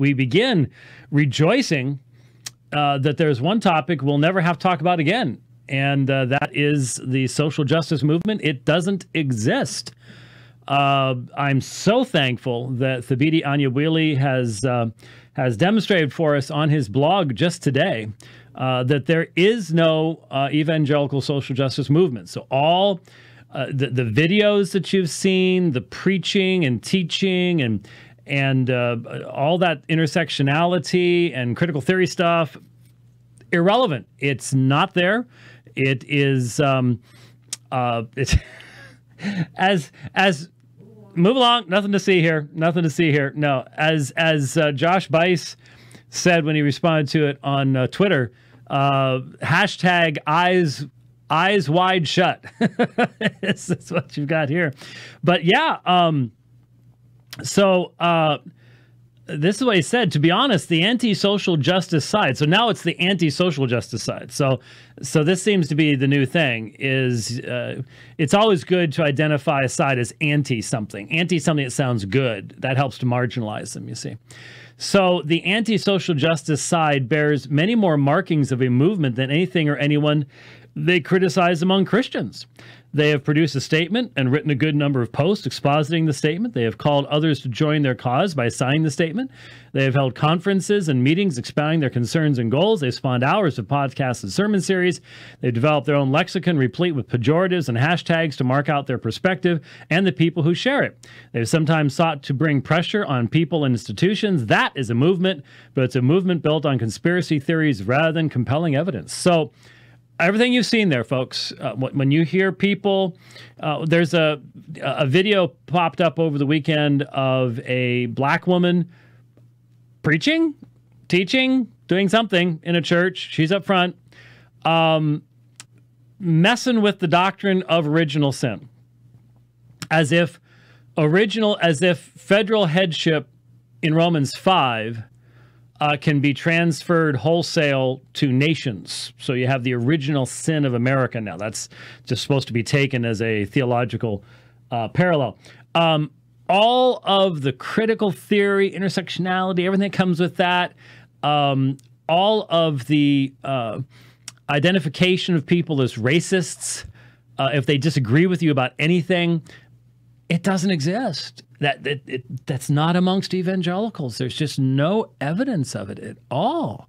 we begin rejoicing that there's one topic we'll never have to talk about again, and that is the social justice movement. It doesn't exist. I'm so thankful that Thabiti Anyabwile has demonstrated for us on his blog just today that there is no evangelical social justice movement. So all the videos that you've seen, the preaching and teaching and all that intersectionality and critical theory stuff, irrelevant. It's not there. It is it's as move along. Nothing to see here. Nothing to see here. No, as Josh Bice said when he responded to it on Twitter, hashtag eyes wide shut. That's what you've got here. But yeah, this is what he said. To be honest, the anti-social justice side. So now it's the anti-social justice side. So this seems to be the new thing. Is it's always good to identify a side as anti-something that sounds good. That helps to marginalize them, you see. So the anti-social justice side bears many more markings of a movement than anything or anyone they criticize among Christians. They have produced a statement and written a good number of posts expositing the statement. They have called others to join their cause by signing the statement. They have held conferences and meetings expounding their concerns and goals. They've spawned hours of podcasts and sermon series. They've developed their own lexicon replete with pejoratives and hashtags to mark out their perspective and the people who share it. They've sometimes sought to bring pressure on people and institutions. That is a movement, but it's a movement built on conspiracy theories rather than compelling evidence. So everything you've seen there, folks, when you hear people, there's a video popped up over the weekend of a black woman preaching, teaching, doing something in a church. She's up front, messing with the doctrine of original sin, as if federal headship in Romans 5 can be transferred wholesale to nations. So you have the original sin of America now. That's just supposed to be taken as a theological parallel. All of the critical theory, intersectionality, everything that comes with that, all of the identification of people as racists, if they disagree with you about anything, it doesn't exist. That's not amongst evangelicals. There's just no evidence of it at all.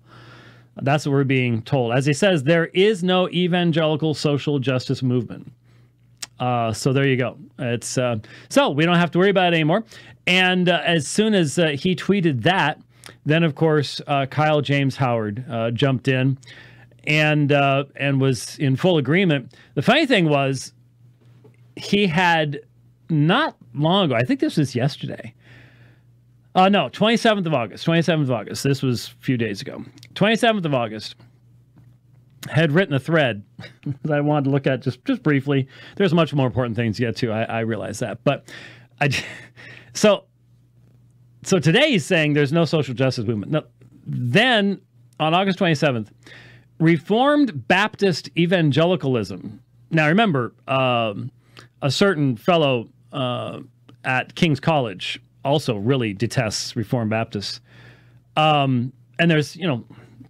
That's what we're being told. As he says, there is no evangelical social justice movement. So there you go. It's so we don't have to worry about it anymore. And as soon as he tweeted that, then of course Kyle James Howard jumped in and was in full agreement. The funny thing was, he had not long ago, I think this was yesterday. No, 27th of August. 27th of August. This was a few days ago. 27th of August. Had written a thread that I wanted to look at just briefly. There's much more important things to get to. I realize that. But so today he's saying there's no social justice movement. No, then on August 27th, Reformed Baptist Evangelicalism. Now remember, a certain fellow at King's College also really detests Reformed Baptists. And there's,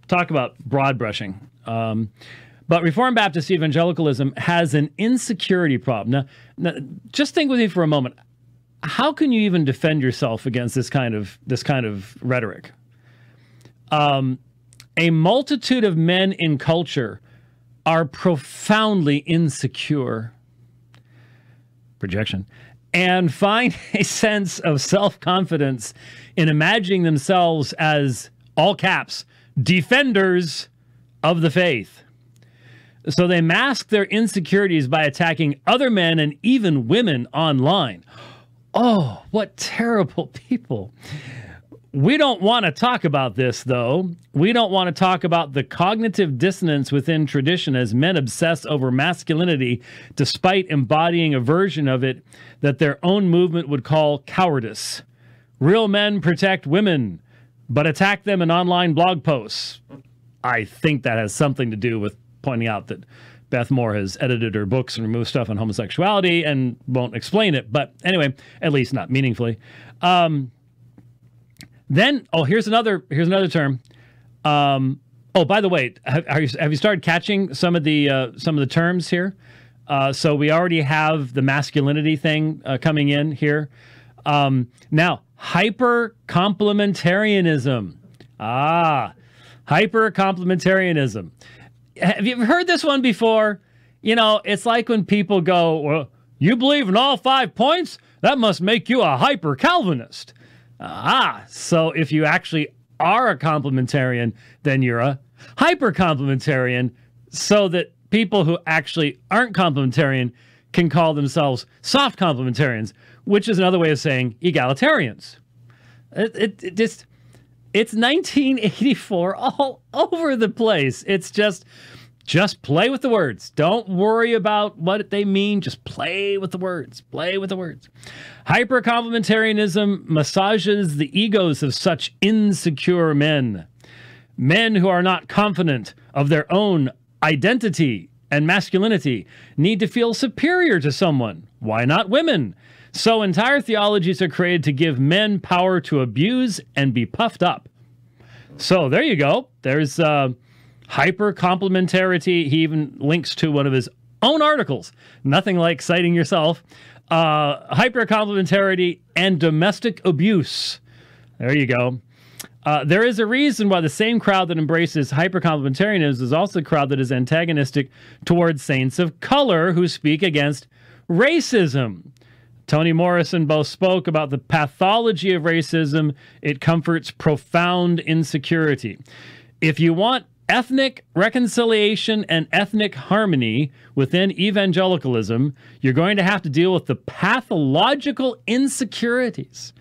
talk about broad brushing. But Reformed Baptist Evangelicalism has an insecurity problem. Now, just think with me for a moment. How can you even defend yourself against this kind of rhetoric? A multitude of men in culture are profoundly insecure. Projection. And find a sense of self-confidence in imagining themselves as, all caps, defenders of the faith. So they mask their insecurities by attacking other men and even women online. Oh, what terrible people. We don't want to talk about this, though. We don't want to talk about the cognitive dissonance within tradition as men obsess over masculinity despite embodying a version of it that their own movement would call cowardice. Real men protect women, but attack them in online blog posts. I think that has something to do with pointing out that Beth Moore has edited her books and removed stuff on homosexuality and won't explain it. But anyway, at least not meaningfully. Then, oh, here's another term. Oh, by the way, have you started catching some of the terms here? So we already have the masculinity thing coming in here. Now, hyper-complementarianism. Hyper-complementarianism. Have you ever heard this one before? You know, it's like when people go, well, you believe in all 5 points? That must make you a hyper-Calvinist. So if you actually are a complementarian, then you're a hyper-complementarian, so that people who actually aren't complementarian can call themselves soft complementarians, which is another way of saying egalitarians. It's 1984 all over the place. It's just play with the words. Don't worry about what they mean. Just play with the words. Play with the words. Hyper-complementarianism massages the egos of such insecure men. Men who are not confident of their own identity and masculinity need to feel superior to someone. Why not women? So entire theologies are created to give men power to abuse and be puffed up. So there you go. There's hyper-complementarity. He even links to one of his own articles. Nothing like citing yourself. Hyper-complementarity and domestic abuse. There you go. There is a reason why the same crowd that embraces hyper-complementarianism is also a crowd that is antagonistic towards saints of color who speak against racism. Toni Morrison both spoke about the pathology of racism. It comforts profound insecurity. If you want ethnic reconciliation and ethnic harmony within evangelicalism, you're going to have to deal with the pathological insecurities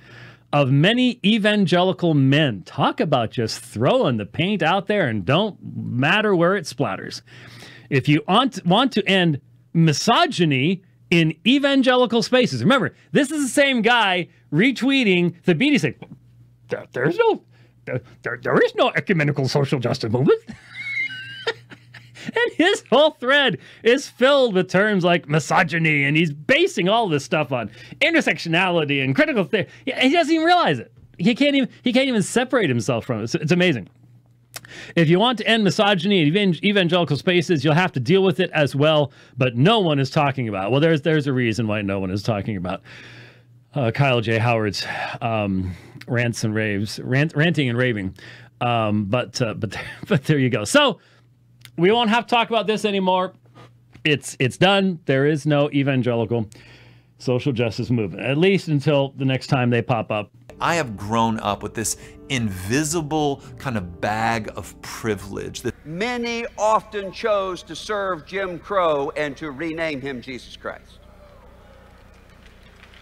of many evangelical men. Talk about just throwing the paint out there and don't matter where it splatters. If you want to end misogyny in evangelical spaces, remember, this is the same guy retweeting Thabiti saying, there is no ecumenical social justice movement. And his whole thread is filled with terms like misogyny, and he's basing all this stuff on intersectionality and critical theory. He doesn't even realize it. He can't even separate himself from it. It's amazing. If you want to end misogyny in evangelical spaces, you'll have to deal with it as well. But no one is talking about it. Well, there's a reason why no one is talking about Kyle J. Howard's rants and raves, ranting and raving. But there you go. So we won't have to talk about this anymore. It's done. There is no evangelical social justice movement, at least until the next time they pop up. I have grown up with this invisible kind of bag of privilege. Many often chose to serve Jim Crow and to rename him Jesus Christ.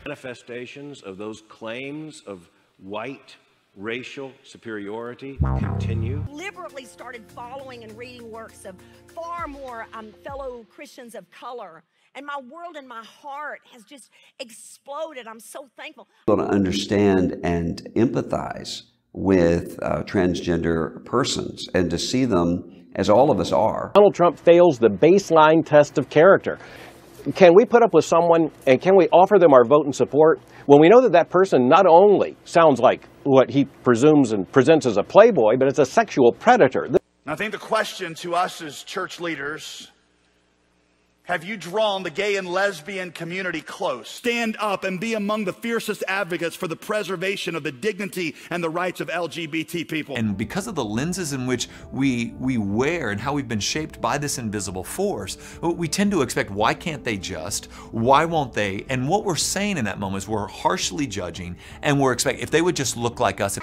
Manifestations of those claims of white racial superiority continue. Deliberately started following and reading works of far more fellow Christians of color, and my world and my heart has just exploded. I'm so thankful. To understand and empathize with transgender persons and to see them as all of us are. Donald Trump fails the baseline test of character. Can we put up with someone and can we offer them our vote and support when we know that that person not only sounds like what he presumes and presents as a playboy, but it's a sexual predator? I think the question to us as church leaders, have you drawn the gay and lesbian community close? Stand up and be among the fiercest advocates for the preservation of the dignity and the rights of LGBT people. And because of the lenses in which we wear and how we've been shaped by this invisible force, we tend to expect, why can't they just? Why won't they? And what we're saying in that moment is we're harshly judging, and we're expecting, if they would just look like us.